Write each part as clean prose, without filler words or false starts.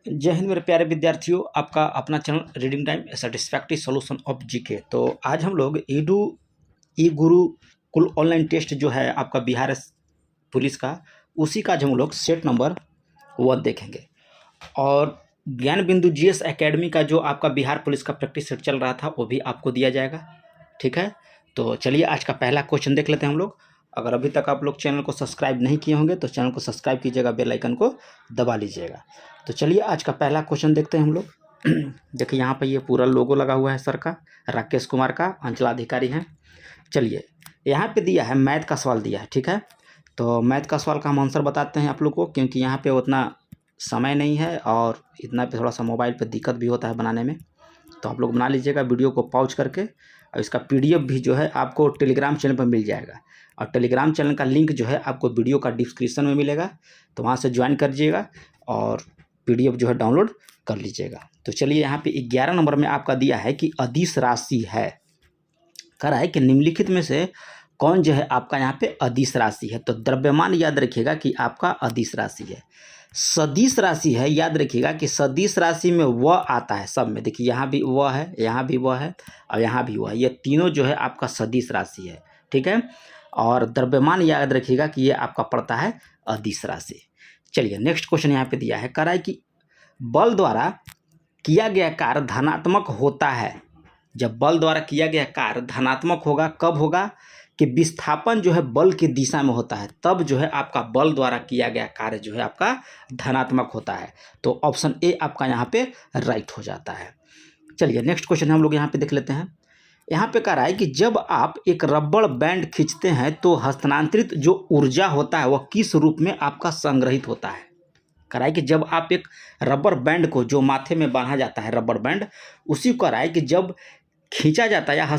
जय हिंद मेरे प्यारे विद्यार्थियों, आपका अपना channel reading time satisfactory solution of GK. तो आज हम लोग ई गुरुकुल ऑनलाइन टेस्ट जो है आपका बिहार पुलिस का, उसी का आज हम लोग सेट नंबर 1 देखेंगे। और ज्ञान बिंदु जीएस एकेडमी का जो आपका बिहार पुलिस का प्रैक्टिस सेट चल रहा था वो भी आपको दिया जाएगा। ठीक है, तो चलिए आज का पहला क्वेश्चन देख लेते हैं हम लोग। अगर अभी तक आप लोग चैनल को सब्सक्राइब नहीं किए होंगे तो चैनल को सब्सक्राइब कीजिएगा, बेल आइकन को दबा लीजिएगा। तो चलिए आज का पहला क्वेश्चन देखते हैं हम लोग। देखिए यहाँ पे ये पूरा लोगो लगा हुआ है सर का, राकेश कुमार का, अंचलाधिकारी हैं। चलिए यहाँ पे दिया है मैथ का सवाल दिया है। ठीक है, तो मैथ का सवाल का हम आंसर बताते हैं आप लोग को, क्योंकि यहाँ पे उतना समय नहीं है और इतना पे थोड़ा सा मोबाइल पे दिक्कत भी होता है बनाने में। तो आप लोग बना लीजिएगा वीडियो को पॉज करके, और इसका पीडीएफ भी जो है आपको टेलीग्राम चैनल पर मिल जाएगा। और टेलीग्राम चैनल का लिंक जो है आपको वीडियो का डिस्क्रिप्शन में मिलेगा, तो वहाँ से ज्वाइन कर लीजिएगा और पीडीएफ जो है डाउनलोड कर लीजिएगा। तो चलिए यहाँ पे 11 नंबर में आपका दिया है कि अदिश राशि है। कह रहा है कि निम्नलिखित में से कौन जो है आपका यहाँ पे अदिश राशि है। तो द्रव्यमान याद रखिएगा कि आपका अदिश राशि है। सदिश राशि है, याद रखिएगा कि सदिश राशि में व आता है सब में। देखिए यहाँ भी व है, यहाँ भी व है और यहाँ भी व है, ये तीनों जो है आपका सदिश राशि है। ठीक है, और द्रव्यमान याद रखिएगा कि ये आपका पड़ता है अदिश राशि। चलिए नेक्स्ट क्वेश्चन यहाँ पे दिया है। कह रहा है कि बल द्वारा किया गया कार्य धनात्मक होता है। जब बल द्वारा किया गया कार्य धनात्मक होगा, कब होगा कि विस्थापन जो है बल की दिशा में होता है, तब जो है आपका बल द्वारा किया गया कार्य जो है आपका धनात्मक होता है। तो ऑप्शन ए आपका यहाँ पे राइट हो जाता है। चलिए नेक्स्ट क्वेश्चन हम लोग यहाँ पे देख लेते हैं। यहाँ पे कह रहा है कि जब आप एक रबड़ बैंड खींचते हैं तो हस्तांतरित जो ऊर्जा होता है वह किस रूप में आपका संग्रहित होता है। कह रहा है कि जब आप एक रबर बैंड को, जो माथे में बांधा जाता है रबर बैंड, उसी को कह रहा है कि जब खींचा जाता है या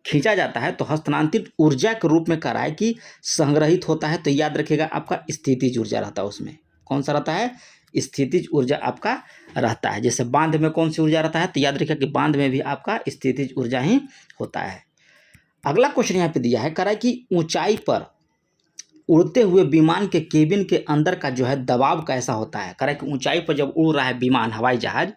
खींचा जाता है तो हस्तांतरित ऊर्जा के रूप में कह रहा है कि संग्रहित होता है। तो याद रखिएगा आपका स्थितिज ऊर्जा रहता है उसमें। कौन सा रहता है? स्थितिज ऊर्जा आपका रहता है। जैसे बांध में कौन सी ऊर्जा रहता है, तो याद रखिएगा कि बांध में भी आपका स्थितिज ऊर्जा ही होता है। अगला क्वेश्चन यहाँ पे दिया है, कह रहा है कि ऊंचाई पर उड़ते हुए विमान के केबिन के अंदर का जो है दबाव कैसा होता है। कह रहा है कि ऊंचाई पर जब उड़ रहा है विमान, हवाई जहाज,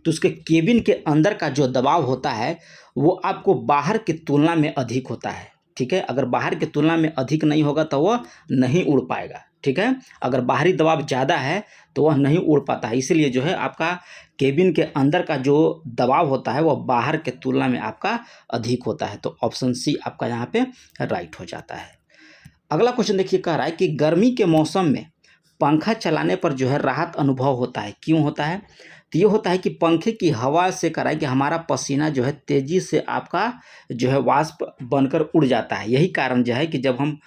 तो उसके केबिन के अंदर का जो दबाव होता है वो आपको बाहर की तुलना में अधिक होता है। ठीक है, अगर बाहर की तुलना में अधिक नहीं होगा तो वह नहीं उड़ पाएगा। ठीक है, अगर बाहरी दबाव ज़्यादा है तो वह नहीं उड़ पाता है। इसीलिए जो है आपका केबिन के अंदर का जो दबाव होता है वह बाहर के तुलना में आपका अधिक होता है। तो ऑप्शन सी आपका यहाँ पे राइट हो जाता है। अगला क्वेश्चन देखिए, कह रहा है कि गर्मी के मौसम में पंखा चलाने पर जो है राहत अनुभव होता है। क्यों होता है? तो ये होता है कि पंखे की हवा से कह रहा है कि हमारा पसीना जो है तेजी से आपका जो है वाष्प बनकर उड़ जाता है। यही कारण जो है कि जब हम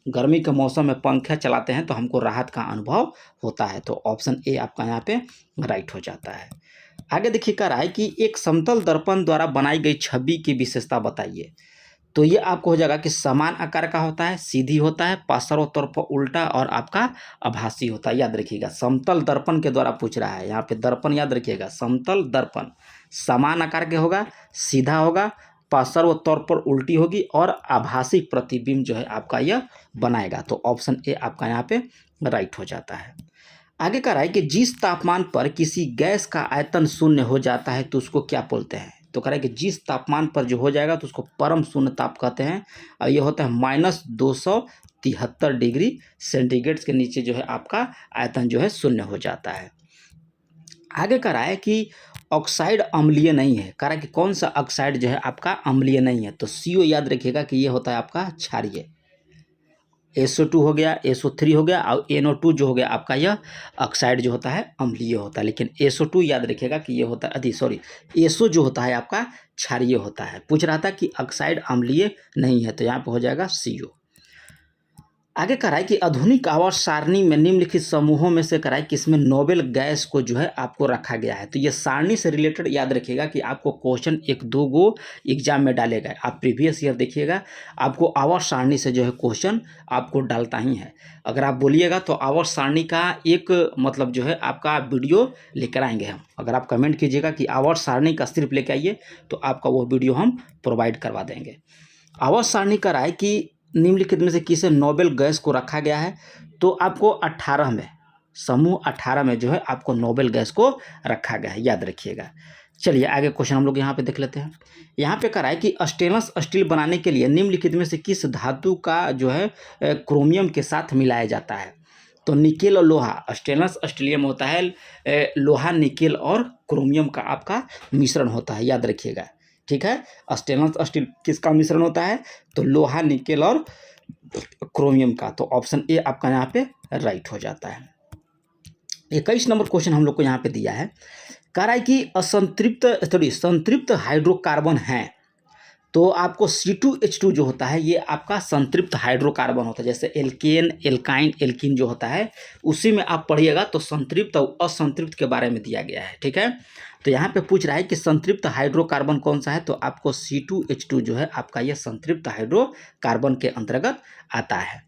गर्मी के मौसम में पंखा चलाते हैं तो हमको राहत का अनुभव होता है। तो ऑप्शन ए आपका यहाँ पे राइट हो जाता है। आगे देखिए, कह रहा है कि एक समतल दर्पण द्वारा बनाई गई छवि की विशेषता बताइए। तो ये आपको हो जाएगा कि समान आकार का होता है, सीधी होता है, पार्श्व तौर पर उल्टा और आपका आभासी होता है। याद रखिएगा समतल दर्पण के द्वारा पूछ रहा है। यहाँ पे दर्पण याद रखिएगा, समतल दर्पण समान आकार के होगा, सीधा होगा, पार्श्व तौर पर उल्टी होगी और आभासी प्रतिबिंब जो है आपका यह बनाएगा। तो ऑप्शन ए आपका यहाँ पे राइट हो जाता है। आगे कह रहा है कि जिस तापमान पर किसी गैस का आयतन शून्य हो जाता है तो उसको क्या बोलते हैं। तो कह रहा है कि जिस तापमान पर जो हो जाएगा तो उसको परम शून्य ताप कहते हैं, और ये होता है -273 डिग्री सेंटीग्रेड के नीचे जो है आपका आयतन जो है शून्य हो जाता है। आगे कह रहा है कि ऑक्साइड अम्लीय नहीं है। कह रहा है कि कौन सा ऑक्साइड जो है आपका अम्लीय नहीं है। तो CO याद रखिएगा कि ये होता है आपका क्षारीय। SO2 हो गया, SO3 हो गया और NO2 जो हो गया आपका यह ऑक्साइड जो होता है अम्लीय होता है। लेकिन SO2 याद रखिएगा कि ये होता है SO जो होता है आपका क्षारीय होता है। पूछ रहा था कि ऑक्साइड अम्लीय नहीं है, तो यहाँ पे हो जाएगा CO। आगे कह रहा है कि आधुनिक आवर्त सारणी में निम्नलिखित समूहों में से कह रहा है कि इसमें नोबेल गैस को जो है आपको रखा गया है। तो ये सारणी से रिलेटेड याद रखिएगा कि आपको क्वेश्चन 1-2 गो एग्जाम में डाले गए। आप प्रीवियस ईयर देखिएगा, आपको आवर्त सारणी से जो है क्वेश्चन आपको डालता ही है। अगर आप बोलिएगा तो आवर्त सारणी का एक मतलब जो है आपका वीडियो लेकर आएंगे हम। अगर आप कमेंट कीजिएगा कि आवर्त सारणी का सिर्फ लेके आइए तो आपका वो वीडियो हम प्रोवाइड करवा देंगे। आवर्त सारणी कह रहा है कि निम्नलिखित में से किसे नोबेल गैस को रखा गया है। तो आपको 18 में समूह 18 में जो है आपको नोबेल गैस को रखा गया है, याद रखिएगा। चलिए आगे क्वेश्चन हम लोग यहाँ पे देख लेते हैं। यहाँ पे कह रहा है कि स्टेनलेस स्टील बनाने के लिए निम्नलिखित में से किस धातु का जो है क्रोमियम के साथ मिलाया जाता है? तो निकेल और लोहा, स्टेनलेस स्टील में होता है लोहा, निकेल और क्रोमियम का आपका मिश्रण होता है, याद रखिएगा। ठीक है, स्टेनलेस स्टील किसका मिश्रण होता है? तो लोहा, निकेल और क्रोमियम का। तो ऑप्शन ए आपका यहाँ पे राइट हो जाता है। 21 नंबर क्वेश्चन हम लोग को यहाँ पे दिया है, कह रहा है कि संतृप्त हाइड्रोकार्बन है, तो आपको C2H2 जो होता है ये आपका संतृप्त हाइड्रोकार्बन होता है। जैसे एल्केन, एल्काइन, एल्कीन जो होता है उसी में आप पढ़िएगा तो संतृप्त और असंतृप्त के बारे में दिया गया है। ठीक है, तो यहाँ पे पूछ रहा है कि संतृप्त हाइड्रोकार्बन कौन सा है, तो आपको C2H2 जो है आपका ये संतृप्त हाइड्रोकार्बन के अंतर्गत आता है।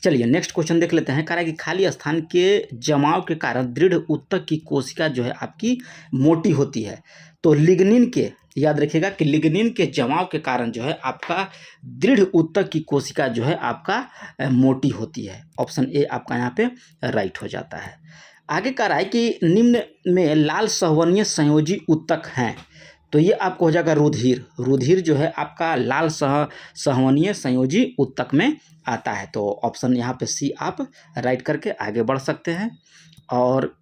चलिए नेक्स्ट क्वेश्चन देख लेते हैं। कह रहा है कि खाली स्थान के जमाव के कारण दृढ़ ऊतक की कोशिका जो है आपकी मोटी होती है, तो लिग्निन के, याद रखिएगा कि लिग्निन के जमाव के कारण जो है आपका दृढ़ ऊतक की कोशिका जो है आपका मोटी होती है। ऑप्शन ए आपका यहाँ पे राइट हो जाता है। आगे कह रहा है कि निम्न में लाल सहवनीय संयोजी ऊतक हैं, तो ये आपको हो जाएगा रुधिर। रुधिर जो है आपका लाल सहवनीय संयोजी ऊतक में आता है। तो ऑप्शन यहाँ पे सी आप राइट करके आगे बढ़ सकते हैं। और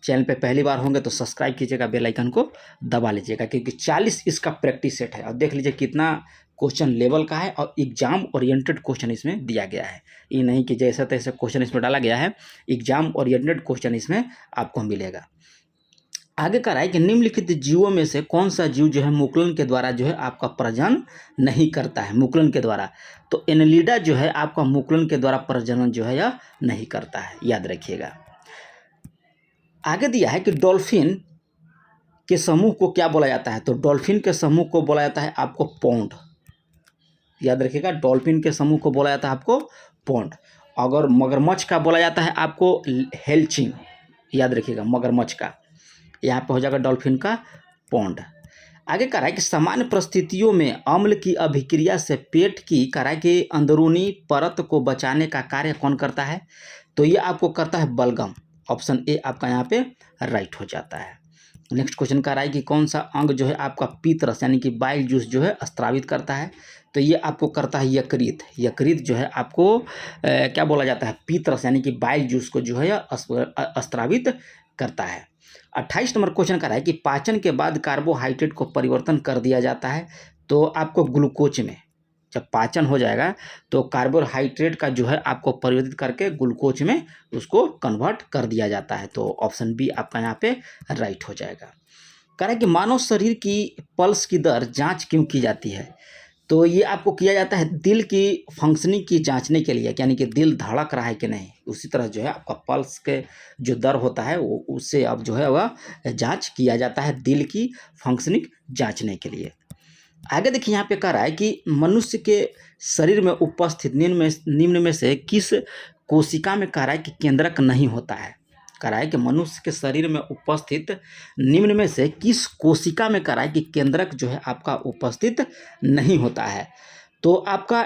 चैनल पे पहली बार होंगे तो सब्सक्राइब कीजिएगा, बेल आइकन को दबा लीजिएगा, क्योंकि 40 इसका प्रैक्टिस सेट है। और देख लीजिए कितना क्वेश्चन लेवल का है और एग्जाम ओरिएंटेड क्वेश्चन इसमें दिया गया है। ये नहीं कि जैसा तैसे क्वेश्चन इसमें डाला गया है, एग्जाम ओरिएंटेड क्वेश्चन इसमें आपको मिलेगा। आगे कह रहा है कि निम्नलिखित जीवों में से कौन सा जीव जो है मुकुलन के द्वारा जो है आपका प्रजनन नहीं करता है? मुकुलन के द्वारा, तो एनेलिडा जो है आपका मुकुलन के द्वारा प्रजनन जो है यह नहीं करता है, याद रखिएगा। आगे दिया है कि डॉल्फिन के समूह को क्या बोला जाता है? तो डॉल्फिन के समूह को बोला जाता है आपको पौंड, याद रखिएगा। डॉल्फिन के समूह को बोला जाता है आपको पौंड। अगर मगरमच्छ का बोला जाता है आपको हेल्चिंग, याद रखिएगा, मगरमच्छ का। यहाँ पे हो जाएगा डॉल्फिन का पौंड। आगे कह रहा है कि सामान्य परिस्थितियों में अम्ल की अभिक्रिया से पेट की कराई के अंदरूनी परत को बचाने का कार्य कौन करता है? तो ये आपको करता है बलगम। ऑप्शन ए आपका यहाँ पे राइट हो जाता है। नेक्स्ट क्वेश्चन कह रहा है कि कौन सा अंग जो है आपका पीतरस यानी कि बाइल जूस जो है स्त्रावित करता है? तो ये आपको करता है यकृत। यकृत जो है आपको क्या बोला जाता है? पीतरस यानी कि बाइल जूस को जो है स्त्रावित करता है। 28 नंबर क्वेश्चन कह रहा है कि पाचन के बाद कार्बोहाइड्रेट को परिवर्तन कर दिया जाता है, तो आपको ग्लूकोज में, जब पाचन हो जाएगा तो कार्बोहाइड्रेट का जो है आपको परिवर्तित करके ग्लूकोज में उसको कन्वर्ट कर दिया जाता है। तो ऑप्शन बी आपका यहाँ पे राइट हो जाएगा। कह रहा है कि मानव शरीर की पल्स की दर जांच क्यों की जाती है? तो ये आपको किया जाता है दिल की फंक्शनिंग की जांचने के लिए, यानी कि दिल धड़क रहा है कि नहीं। उसी तरह जो है आपका पल्स के जो दर होता है वो उससे अब जो है वह जांच किया जाता है दिल की फंक्शनिंग जांचने के लिए। आगे देखिए यहाँ पे कह रहा है कि मनुष्य के शरीर में उपस्थित निम्न में से किस कोशिका में कह रहा है कि केंद्रक नहीं होता है? कह रहा है कि मनुष्य के शरीर में उपस्थित निम्न में से किस कोशिका में कह रहा है कि केंद्रक जो है आपका उपस्थित नहीं होता है? तो आपका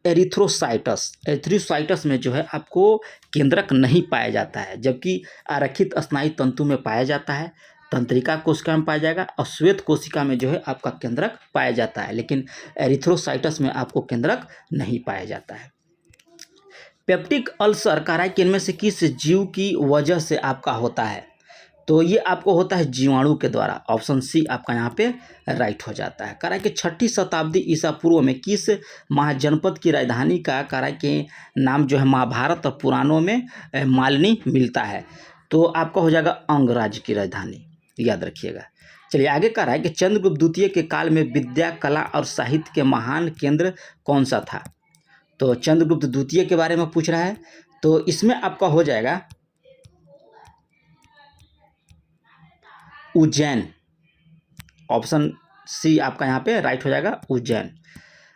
एरिथ्रोसाइटस में जो है आपको केंद्रक नहीं पाया जाता है, जबकि आरक्षित स्नायु तंतु में पाया जाता है, तंत्रिका कोशिका में पाया जाएगा और श्वेत कोशिका में जो है आपका केंद्रक पाया जाता है, लेकिन एरिथ्रोसाइटस में आपको केंद्रक नहीं पाया जाता है। पेप्टिक अल्सर कह रहा है कि इनमें से किस जीव की वजह से आपका होता है? तो ये आपको होता है जीवाणु के द्वारा। ऑप्शन सी आपका यहाँ पे राइट हो जाता है। कह रहा है कि 6ठी शताब्दी ईसा पूर्व में किस महाजनपद की राजधानी का कह रहा है कि नाम जो है महाभारत और पुराणों में मालिनी मिलता है? तो आपका हो जाएगा अंगराज्य की राजधानी, याद रखिएगा। चलिए आगे कह रहा है कि चंद्रगुप्त द्वितीय के काल में विद्या, कला और साहित्य के महान केंद्र कौन सा था? तो चंद्रगुप्त द्वितीय के बारे में पूछ रहा है, तो इसमें आपका हो जाएगा उज्जैन। ऑप्शन सी आपका यहाँ पे राइट हो जाएगा, उज्जैन।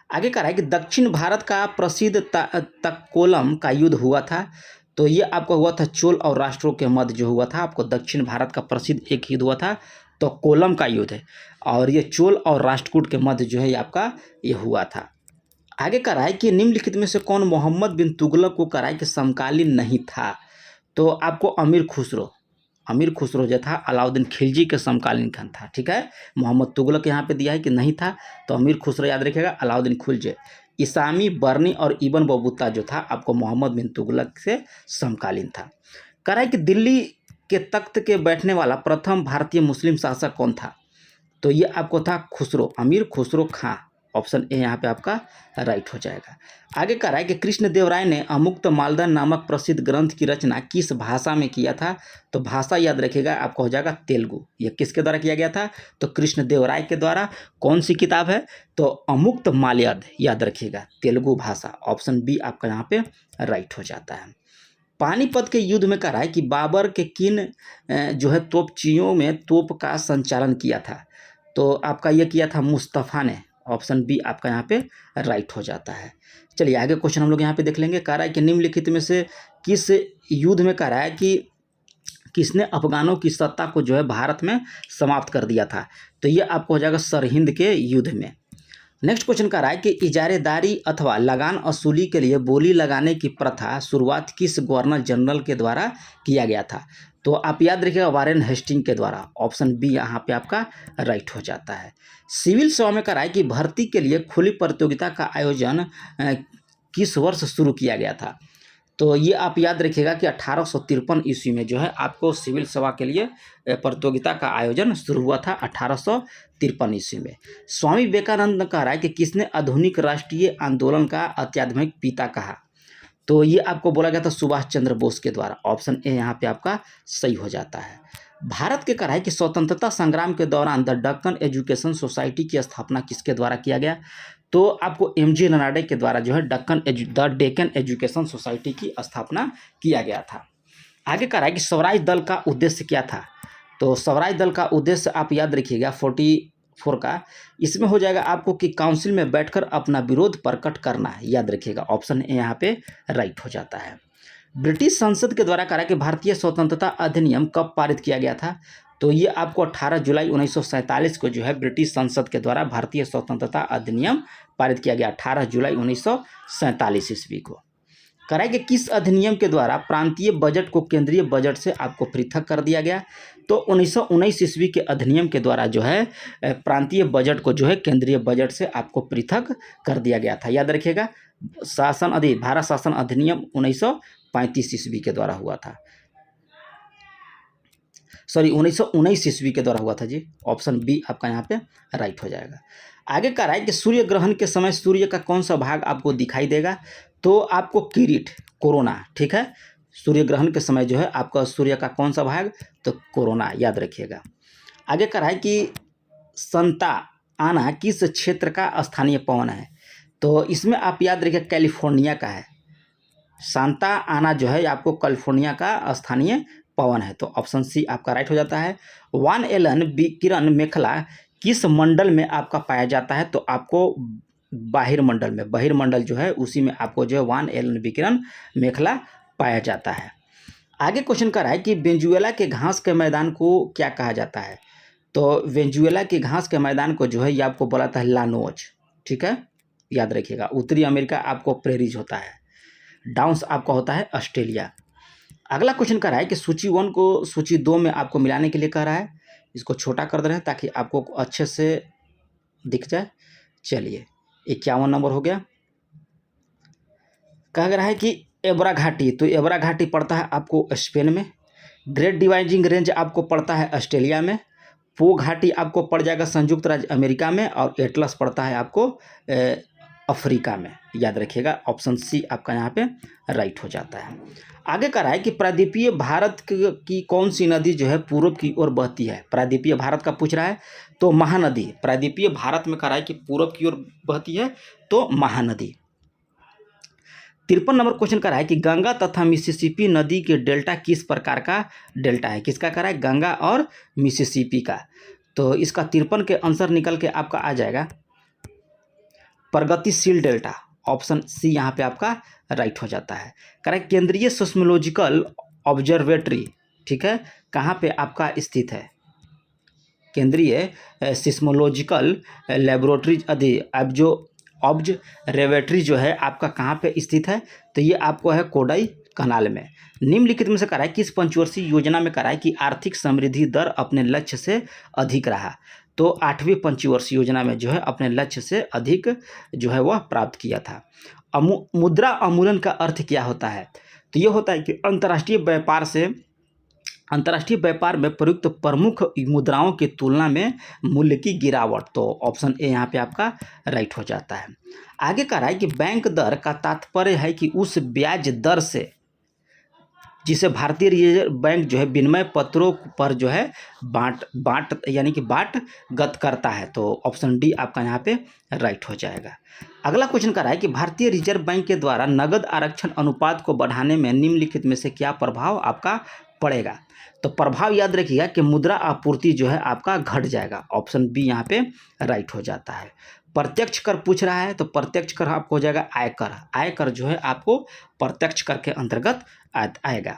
आगे कह रहा है कि दक्षिण भारत का प्रसिद्ध तक्कोलम का युद्ध हुआ था, तो ये आपका हुआ था चोल और राष्ट्रों के मध्य जो हुआ था। आपको दक्षिण भारत का प्रसिद्ध एक युद्ध हुआ था तो कोलम का युद्ध है, और ये चोल और राष्ट्रकूट के मध्य जो है आपका ये हुआ था। आगे कह रहा है कि निम्नलिखित में से कौन मोहम्मद बिन तुगलक को कह रहा है कि समकालीन नहीं था? तो आपको अमीर खुसरो जो था अलाउद्दीन खिलजी के समकालीन खान था, ठीक है। मोहम्मद तुगलक यहाँ पे दिया है कि नहीं था, तो अमीर खुसरो याद रखिएगा, अलाउद्दीन खिलजी। इसामी, बर्नी और इब्न बतूता जो था आपको मोहम्मद बिन तुगलक से समकालीन था। कह रहा है कि दिल्ली के तख्त के बैठने वाला प्रथम भारतीय मुस्लिम शासक कौन था? तो ये आपको था खुसरो, अमीर खुसरो खां। ऑप्शन ए यहाँ पे आपका राइट हो जाएगा। आगे कह रहा है कि कृष्णदेवराय ने अमुक्त मालदा नामक प्रसिद्ध ग्रंथ की रचना किस भाषा में किया था? तो भाषा याद रखिएगा, आपका हो जाएगा तेलुगु। ये किसके द्वारा किया गया था? तो कृष्णदेवराय के द्वारा। कौन सी किताब है? तो अमुक्त माल्यद, याद रखिएगा, तेलुगु भाषा। ऑप्शन बी आपका यहाँ पे राइट हो जाता है। पानीपत के युद्ध में कह रहा है कि बाबर के किन जो है तोपचियों में तोप का संचालन किया था? तो आपका ये किया था मुस्तफ़ा ने। ऑप्शन बी आपका यहाँ पे राइट हो जाता है। चलिए आगे क्वेश्चन हम लोग यहाँ पे देख लेंगे। कह रहा है कि निम्नलिखित में से किस युद्ध में कह रहा है कि किसने अफगानों की सत्ता को जो है भारत में समाप्त कर दिया था? तो ये आपको हो जाएगा सरहिंद के युद्ध में। नेक्स्ट क्वेश्चन कह रहा है कि इजारेदारी अथवा लगान वसूली के लिए बोली लगाने की प्रथा शुरुआत किस गवर्नर जनरल के द्वारा किया गया था? तो आप याद रखिएगा, वारेन हेस्टिंग के द्वारा। ऑप्शन बी यहाँ पे आपका राइट हो जाता है। सिविल सेवा में कह रहा है कि भर्ती के लिए खुली प्रतियोगिता का आयोजन किस वर्ष शुरू किया गया था? तो ये आप याद रखिएगा कि 1853 ईस्वी में जो है आपको सिविल सेवा के लिए प्रतियोगिता का आयोजन शुरू हुआ था 1853 ईस्वी में। स्वामी विवेकानंद ने कह रहा है कि किसने आधुनिक राष्ट्रीय आंदोलन का अत्याधुनिक पिता कहा? तो ये आपको बोला गया था सुभाष चंद्र बोस के द्वारा। ऑप्शन ए यहाँ पे आपका सही हो जाता है। भारत के कह रहा है कि स्वतंत्रता संग्राम के दौरान द दक्कन एजुकेशन सोसाइटी की स्थापना किसके द्वारा किया गया? तो आपको एमजी रनाडे के द्वारा जो है द डेक्कन एजुकेशन सोसाइटी की स्थापना किया गया था। आगे कह रहा है कि स्वराज दल का उद्देश्य क्या था? तो स्वराज दल का उद्देश्य आप याद रखिएगा 44 का, इसमें हो जाएगा आपको कि काउंसिल में बैठकर अपना विरोध प्रकट करना है, याद रखिएगा। ऑप्शन ए यहाँ पे राइट हो जाता है। ब्रिटिश संसद के द्वारा कहा कि भारतीय स्वतंत्रता अधिनियम कब पारित किया गया था? तो ये आपको 18 जुलाई 1947 को जो है ब्रिटिश संसद के द्वारा भारतीय स्वतंत्रता अधिनियम पारित किया गया, 18 जुलाई 1947 ईस्वी को। कह कि किस अधिनियम के द्वारा प्रांतीय बजट को केंद्रीय बजट से आपको पृथक कर दिया गया? तो 1919 ईस्वी के अधिनियम के द्वारा जो है प्रांतीय बजट को जो है केंद्रीय बजट से आपको पृथक कर दिया गया था। याद रखिएगा, भारत शासन अधिनियम 1935 ईस्वी के द्वारा हुआ था। 1919 ईस्वी के द्वारा हुआ था जी। ऑप्शन बी आपका यहाँ पे राइट हो जाएगा। आगे कह रहा है कि सूर्य ग्रहण के समय सूर्य का कौन सा भाग आपको दिखाई देगा? तो आपको किरीट, कोरोना, ठीक है। सूर्य ग्रहण के समय जो है आपका सूर्य का कौन सा भाग? तो कोरोना, याद रखिएगा। आगे कह रहा है कि संता आना किस क्षेत्र का स्थानीय पवन है? तो इसमें आप याद रखिए कैलिफोर्निया का है। सांता आना जो है आपको कैलिफोर्निया का स्थानीय पवन है, तो ऑप्शन सी आपका राइट हो जाता है। वान एलन विकिरण मेखला किस मंडल में आपका पाया जाता है? तो आपको बहिर्मंडल में, बहिर्मंडल जो है उसी में आपको जो है वान एलन विकिरण मेखला पाया जाता है। आगे क्वेश्चन कर रहा है कि वेनेजुएला के घास के मैदान को क्या कहा जाता है? तो वेनेजुएला के घास के मैदान को जो है ये आपको बोला था लानोज, ठीक है, याद रखिएगा। उत्तरी अमेरिका आपको प्रेरीज होता है, डाउन्स आपका होता है ऑस्ट्रेलिया। अगला क्वेश्चन कर रहा है कि सूची 1 को सूची 2 में आपको मिलाने के लिए कह रहा है। इसको छोटा कर दे रहे हैं ताकि आपको अच्छे से दिख जाए। चलिए 51 नंबर हो गया। कह रहा है कि एबरा घाटी, तो एबरा घाटी पड़ता है आपको स्पेन में। ग्रेट डिवाइडिंग रेंज आपको पड़ता है ऑस्ट्रेलिया में। पो घाटी आपको पड़ जाएगा संयुक्त राज्य अमेरिका में। और एटलस पड़ता है आपको अफ्रीका में, याद रखिएगा। ऑप्शन सी आपका यहाँ पे राइट हो जाता है। आगे कह रहा है कि प्रायद्वीपीय भारत की कौन सी नदी जो है पूर्व की ओर बहती है? प्रायद्वीपीय भारत का पूछ रहा है, तो महानदी। प्रायद्वीपीय भारत में कह रहा है कि पूर्व की ओर बहती है, तो महानदी। 53 नंबर क्वेश्चन कह रहा है कि गंगा तथा मिसिसिपी नदी के डेल्टा किस प्रकार का डेल्टा है? किसका कह रहा है? गंगा और मिसिसिपी का। तो इसका 53 के आंसर निकल के आपका आ जाएगा प्रगतिशील डेल्टा। ऑप्शन सी यहाँ पे आपका राइट हो जाता है। कह रहा है केंद्रीय सिस्मोलॉजिकल ऑब्जर्वेटरी, ठीक है, कहाँ पे आपका स्थित है? केंद्रीय सिस्मोलॉजिकल लेबोरेटरी ऑब्जर्वेटरी जो है आपका कहाँ पे स्थित है? तो ये आपको है कोडाई कनाल में। निम्नलिखित में से कह रहा है किस पंचवर्षीय योजना में कह रहा है कि आर्थिक समृद्धि दर अपने लक्ष्य से अधिक रहा। तो 8वीं पंचवर्षीय योजना में जो है अपने लक्ष्य से अधिक जो है वह प्राप्त किया था। मुद्रा अवमूल्यन का अर्थ क्या होता है? तो ये होता है कि अंतर्राष्ट्रीय व्यापार में प्रयुक्त प्रमुख मुद्राओं की तुलना में मूल्य की गिरावट। तो ऑप्शन ए यहाँ पे आपका राइट हो जाता है। आगे कह रहा है कि बैंक दर का तात्पर्य है कि उस ब्याज दर से जिसे भारतीय रिजर्व बैंक जो है विनिमय पत्रों पर जो है बांटगत करता है। तो ऑप्शन डी आपका यहाँ पे राइट हो जाएगा। अगला क्वेश्चन कर रहा है कि भारतीय रिजर्व बैंक के द्वारा नगद आरक्षण अनुपात को बढ़ाने में निम्नलिखित में से क्या प्रभाव आपका पड़ेगा? तो प्रभाव याद रखिएगा कि मुद्रा आपूर्ति जो है आपका घट जाएगा। ऑप्शन बी यहाँ पे राइट हो जाता है। प्रत्यक्ष कर पूछ रहा है तो प्रत्यक्ष कर आपको हो जाएगा आयकर। आयकर जो है आपको प्रत्यक्ष कर के अंतर्गत आएगा।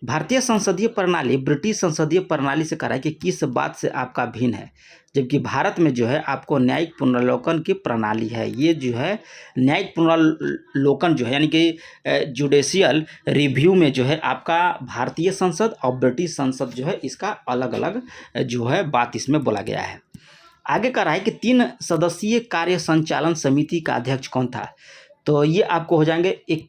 भारतीय संसदीय प्रणाली ब्रिटिश संसदीय प्रणाली से कह रहा है कि किस बात से आपका भिन्न है? जबकि भारत में जो है आपको न्यायिक पुनर्लोकन की प्रणाली है। ये जो है न्यायिक पुनर्लोकन जो है यानी कि जुडिशियल रिव्यू में जो है आपका भारतीय संसद और ब्रिटिश संसद जो है इसका अलग अलग जो है बात इसमें बोला गया है। आगे कह रहा है कि 3 सदस्यीय कार्य संचालन समिति का अध्यक्ष कौन था? तो ये आपको हो जाएंगे एक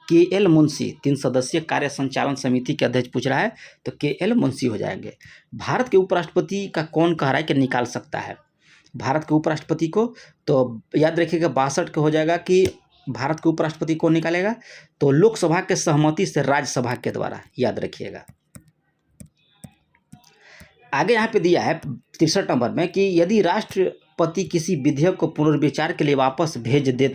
के.एल. मुंशी। 3 सदस्यीय कार्य संचालन समिति के अध्यक्ष पूछ रहा है तो के.एल. मुंशी हो जाएंगे। भारत के उपराष्ट्रपति का कौन कह रहा है कि निकाल सकता है भारत के उपराष्ट्रपति को? तो याद रखिएगा 62 का हो जाएगा कि भारत के उपराष्ट्रपति कौन निकालेगा? तो लोकसभा के सहमति से राज्यसभा के द्वारा, याद रखिएगा। आगे यहाँ पे दिया है 63 नंबर में कि यदि राष्ट्रपति किसी विधेयक को पुनर्विचार के लिए वापस भेज दे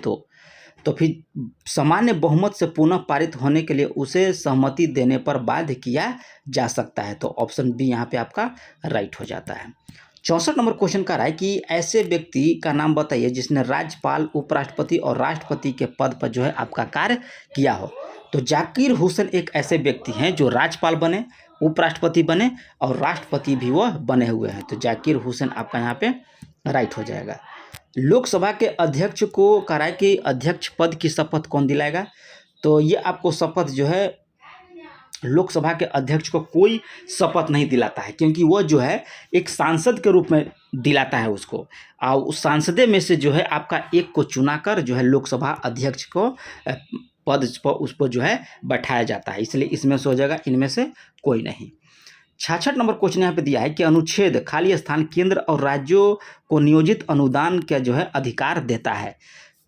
तो फिर सामान्य बहुमत से पुनः पारित होने के लिए उसे सहमति देने पर बाध्य किया जा सकता है। तो ऑप्शन बी यहाँ पे आपका राइट हो जाता है। 64 नंबर क्वेश्चन का रहा है कि ऐसे व्यक्ति का नाम बताइए जिसने राज्यपाल, उपराष्ट्रपति और राष्ट्रपति के पद पर जो है आपका कार्य किया हो। तो जाकिर हुसैन एक ऐसे व्यक्ति हैं जो राज्यपाल बने, उपराष्ट्रपति बने और राष्ट्रपति भी वह बने हुए हैं। तो जाकिर हुसैन आपका यहाँ पे राइट हो जाएगा। लोकसभा के अध्यक्ष को कह रहा है कि अध्यक्ष पद की शपथ कौन दिलाएगा? तो ये आपको शपथ जो है लोकसभा के अध्यक्ष को कोई शपथ नहीं दिलाता है, क्योंकि वह जो है एक सांसद के रूप में दिलाता है उसको, और उस सांसदे में से जो है आपका एक को चुनाकर जो है लोकसभा अध्यक्ष को पद पर उस पर जो है बैठाया जाता है। इसलिए इसमें से हो जाएगा इनमें से कोई नहीं। 66 नंबर क्वेश्चन यहाँ पे दिया है कि अनुच्छेद खाली स्थान केंद्र और राज्यों को नियोजित अनुदान का जो है अधिकार देता है।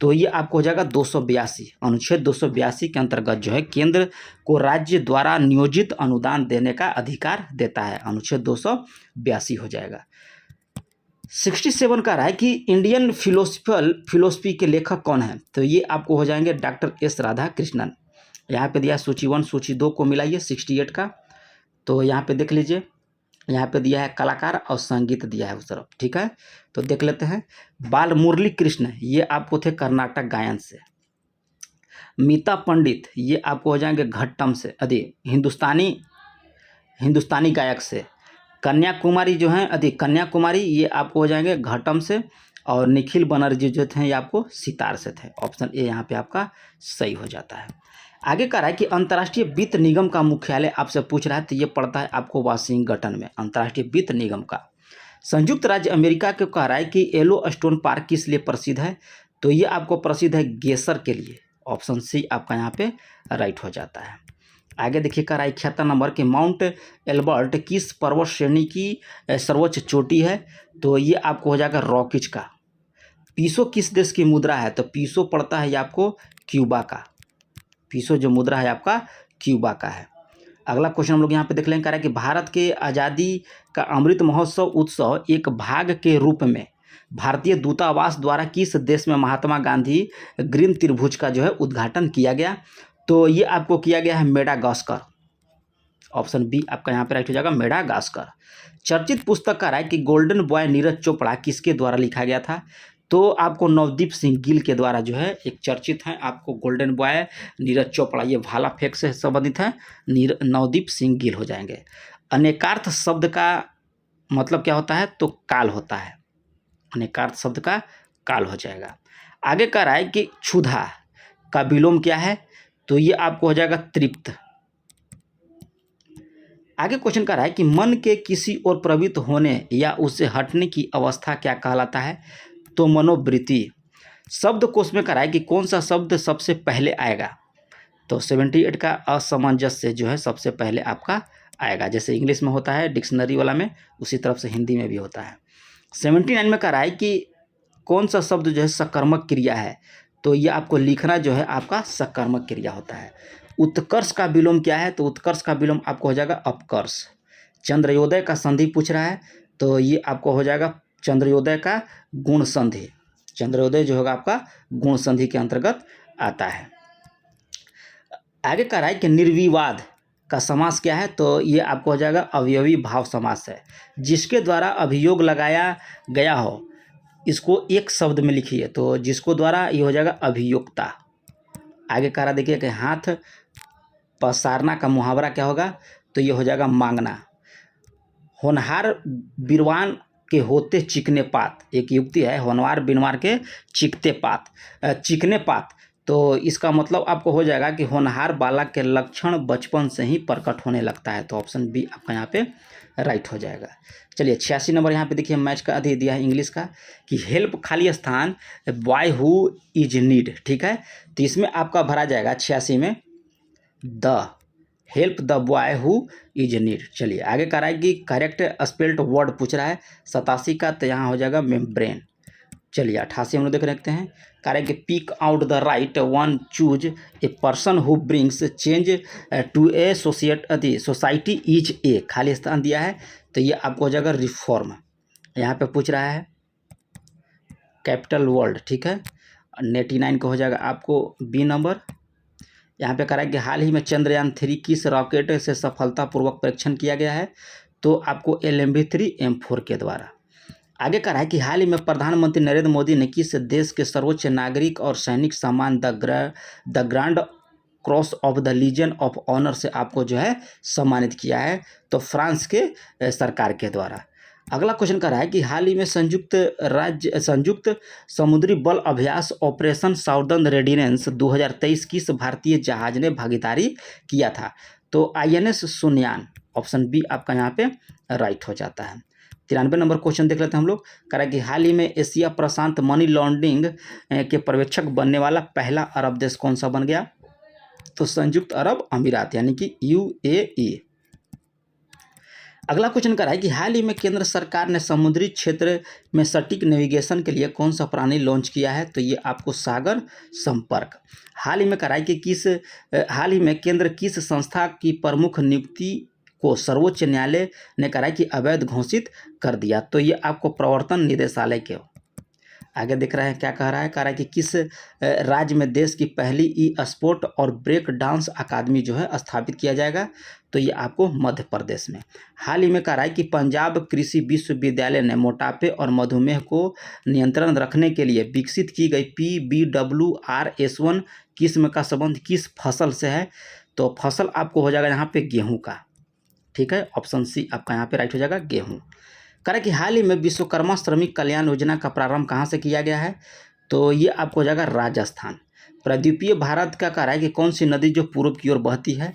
तो ये आपको हो जाएगा 282, अनुच्छेद 282 के अंतर्गत जो है केंद्र को राज्य द्वारा नियोजित अनुदान देने का अधिकार देता है। अनुच्छेद 282 हो जाएगा। 67 का रहा है कि इंडियन फिलोसफी के लेखक कौन है? तो ये आपको हो जाएंगे डॉक्टर एस राधाकृष्णन। यहाँ पे दिया सूची 1 सूची 2 को मिलाइए 68 का। तो यहाँ पे देख लीजिए, यहाँ पे दिया है कलाकार और संगीत दिया है उस तरफ, ठीक है। तो देख लेते हैं। बाल मुरली कृष्ण ये आपको थे कर्नाटक गायन से। मीता पंडित ये आपको हो जाएंगे घट्टम से, हिंदुस्तानी गायक से। कन्याकुमारी जो हैं कन्याकुमारी ये आपको हो जाएंगे घट्टम से। और निखिल बनर्जी जो थे ये आपको सितार से थे। ऑप्शन ए यहाँ पे आपका सही हो जाता है। आगे कह रहा है कि अंतर्राष्ट्रीय वित्त निगम का मुख्यालय आपसे पूछ रहा है, तो ये पड़ता है आपको वाशिंगटन में। अंतर्राष्ट्रीय वित्त निगम का संयुक्त राज्य अमेरिका को कह रहा है कि येलो स्टोन पार्क किस लिए प्रसिद्ध है? तो ये आपको प्रसिद्ध है गेसर के लिए। ऑप्शन सी आपका यहाँ पे राइट हो जाता है। आगे देखिए कह रहा है 71 नंबर के माउंट एल्बर्ट किस पर्वत श्रेणी की सर्वोच्च चोटी है? तो ये आपको हो जाएगा रॉकीज का। पीसो किस देश की मुद्रा है? तो पीसो पड़ता है ये आपको क्यूबा का। पीसो जो मुद्रा है आपका क्यूबा का है। अगला क्वेश्चन हम लोग यहाँ पे देख लेंगे। कह रहा है कि भारत के आज़ादी का अमृत महोत्सव उत्सव एक भाग के रूप में भारतीय दूतावास द्वारा किस देश में महात्मा गांधी ग्रीन त्रिभुज का जो है उद्घाटन किया गया? तो ये आपको किया गया है मेडागास्कर। ऑप्शन बी आपका यहाँ पे राइट हो जाएगा मेडागास्कर। चर्चित पुस्तक का है कि गोल्डन बॉय नीरज चोपड़ा किसके द्वारा लिखा गया था? तो आपको नवदीप सिंह गिल के द्वारा जो है एक चर्चित है आपको गोल्डन बॉय नीरज चोपड़ा, ये भाला फेंक से संबंधित है, नवदीप सिंह गिल हो जाएंगे। अनेकार्थ शब्द का मतलब क्या होता है? तो काल होता है। अनेकार्थ शब्द का काल हो जाएगा। आगे कह रहा है कि क्षुधा का विलोम क्या है? तो ये आपको हो जाएगा तृप्त। आगे क्वेश्चन कर रहा है कि मन के किसी ओर प्रवृत्त होने या उससे हटने की अवस्था क्या कहलाता है, तो मनोवृत्ति। शब्दकोश में करा है कि कौन सा शब्द सबसे पहले आएगा, तो 78 का असामंजस्य जो है सबसे पहले आपका आएगा। जैसे इंग्लिश में होता है डिक्शनरी वाला में, उसी तरफ से हिंदी में भी होता है। 79 में करा है कि कौन सा शब्द जो है सकर्मक क्रिया है, तो ये आपको लिखना जो है आपका सकर्मक क्रिया होता है। उत्कर्ष का विलोम क्या है, तो उत्कर्ष का विलोम आपको हो जाएगा अपकर्ष। चंद्रोदय का संधि पूछ रहा है, तो ये आपको हो जाएगा चंद्रोदय का गुण संधि। चंद्रोदय जो होगा आपका गुण संधि के अंतर्गत आता है। आगे कह रहा है कि निर्विवाद का समास क्या है, तो ये आपको हो जाएगा अवयवी भाव समास है। जिसके द्वारा अभियोग लगाया गया हो इसको एक शब्द में लिखिए, तो जिसको द्वारा ये हो जाएगा अभियोक्ता। आगे कह रहा देखिए कि हाथ पसारना का मुहावरा क्या होगा, तो ये हो जाएगा मांगना। होनहार बिरवान के होते चिकने पात, एक युक्ति है, होनहार बिनवार के चिकने पात, तो इसका मतलब आपको हो जाएगा कि होनहार बालक के लक्षण बचपन से ही प्रकट होने लगता है। तो ऑप्शन बी आपका यहाँ पे राइट हो जाएगा। चलिए 86 नंबर यहाँ पे देखिए मैच का अधिक दिया है इंग्लिश का कि हेल्प खाली स्थान बॉय हु इज नीड, ठीक है, तो इसमें आपका भरा जाएगा 86 में the help the boy who is need. चलिए आगे कह रहा है कि करेक्ट स्पेल्ड वर्ड पूछ रहा है 87 का, तो यहाँ हो जाएगा मेम्ब्रेन। चलिए 88 हम लोग देख रखते हैं, कह रहे हैं कि pick out the right one, choose a person who brings change to a society is a, खाली स्थान दिया है, तो ये आपको हो जाएगा रिफॉर्म। यहाँ पे पूछ रहा है कैपिटल वर्ल्ड, ठीक है, 89 को हो जाएगा आपको बी नंबर। यहाँ पे कह रहा है कि हाल ही में चंद्रयान 3 किस रॉकेट से सफलतापूर्वक परीक्षण किया गया है, तो आपको LMV-3 M4 के द्वारा। आगे कह रहा है कि हाल ही में प्रधानमंत्री नरेंद्र मोदी ने किस देश के सर्वोच्च नागरिक और सैनिक सम्मान the grand cross of the legion of honour से आपको जो है सम्मानित किया है, तो फ्रांस के सरकार के द्वारा। अगला क्वेश्चन कर रहा है कि हाल ही में संयुक्त समुद्री बल अभ्यास ऑपरेशन साउदर्न रेडिनेंस 2023 किस भारतीय जहाज ने भागीदारी किया था, तो INS सुनयान, ऑप्शन बी आपका यहाँ पे राइट हो जाता है। 93 नंबर क्वेश्चन देख लेते हैं हम लोग। कह रहा है कि हाल ही में एशिया प्रशांत मनी लॉन्ड्रिंग के पर्यवेक्षक बनने वाला पहला अरब देश कौन सा बन गया, तो संयुक्त अरब अमीरात यानी कि UAE। अगला क्वेश्चन कर रहा है कि हाल ही में केंद्र सरकार ने समुद्री क्षेत्र में सटीक नेविगेशन के लिए कौन सा प्रणाली लॉन्च किया है, तो ये आपको सागर संपर्क। हाल ही में कह रहा है कि हाल ही में केंद्र किस संस्था की प्रमुख नियुक्ति को सर्वोच्च न्यायालय ने कहा है कि अवैध घोषित कर दिया, तो ये आपको प्रवर्तन निदेशालय के। आगे देख रहे हैं क्या कह रहा है कि किस राज्य में देश की पहली स्पोर्ट और ब्रेक डांस अकादमी जो है स्थापित किया जाएगा, तो ये आपको मध्य प्रदेश में। हाल ही में कह रहा है कि पंजाब कृषि विश्वविद्यालय ने मोटापे और मधुमेह को नियंत्रण रखने के लिए विकसित की गई PBWRS1 किस्म का संबंध किस फसल से है, तो फसल आपको हो जाएगा यहाँ पे गेहूँ का, ठीक है, ऑप्शन सी आपका यहाँ पे राइट हो जाएगा गेहूँ। कह रहा है कि हाल ही में विश्वकर्मा श्रमिक कल्याण योजना का प्रारंभ कहाँ से किया गया है, तो ये आपको हो जाएगा राजस्थान। प्रायद्वीपीय भारत का कह रहा है कि कौन सी नदी जो पूर्व की ओर बहती है,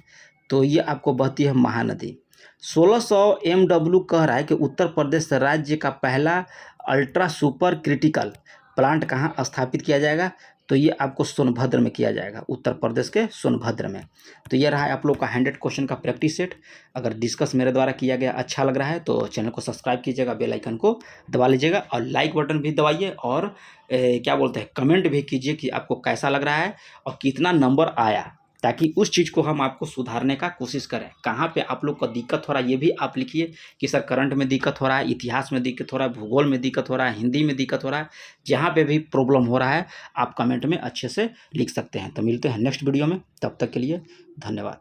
तो ये आपको बहती है महानदी। 1600 MW कह रहा है कि उत्तर प्रदेश राज्य का पहला अल्ट्रा सुपर क्रिटिकल प्लांट कहाँ स्थापित किया जाएगा, तो ये आपको सोनभद्र में किया जाएगा, उत्तर प्रदेश के सोनभद्र में। तो ये रहा है आप लोग का 100 क्वेश्चन का प्रैक्टिस सेट। अगर डिस्कस मेरे द्वारा किया गया अच्छा लग रहा है तो चैनल को सब्सक्राइब कीजिएगा, बेल आइकन को दबा लीजिएगा और लाइक बटन भी दबाइए और क्या बोलते हैं कमेंट भी कीजिए कि आपको कैसा लग रहा है और कितना नंबर आया, ताकि उस चीज़ को हम आपको सुधारने का कोशिश करें। कहाँ पे आप लोग को दिक्कत हो रहा है ये भी आप लिखिए कि सर करंट में दिक्कत हो रहा है, इतिहास में दिक्कत हो रहा है, भूगोल में दिक्कत हो रहा है, हिंदी में दिक्कत हो रहा है, जहाँ पे भी प्रॉब्लम हो रहा है आप कमेंट में अच्छे से लिख सकते हैं। तो मिलते हैं नेक्स्ट वीडियो में, तब तक के लिए धन्यवाद।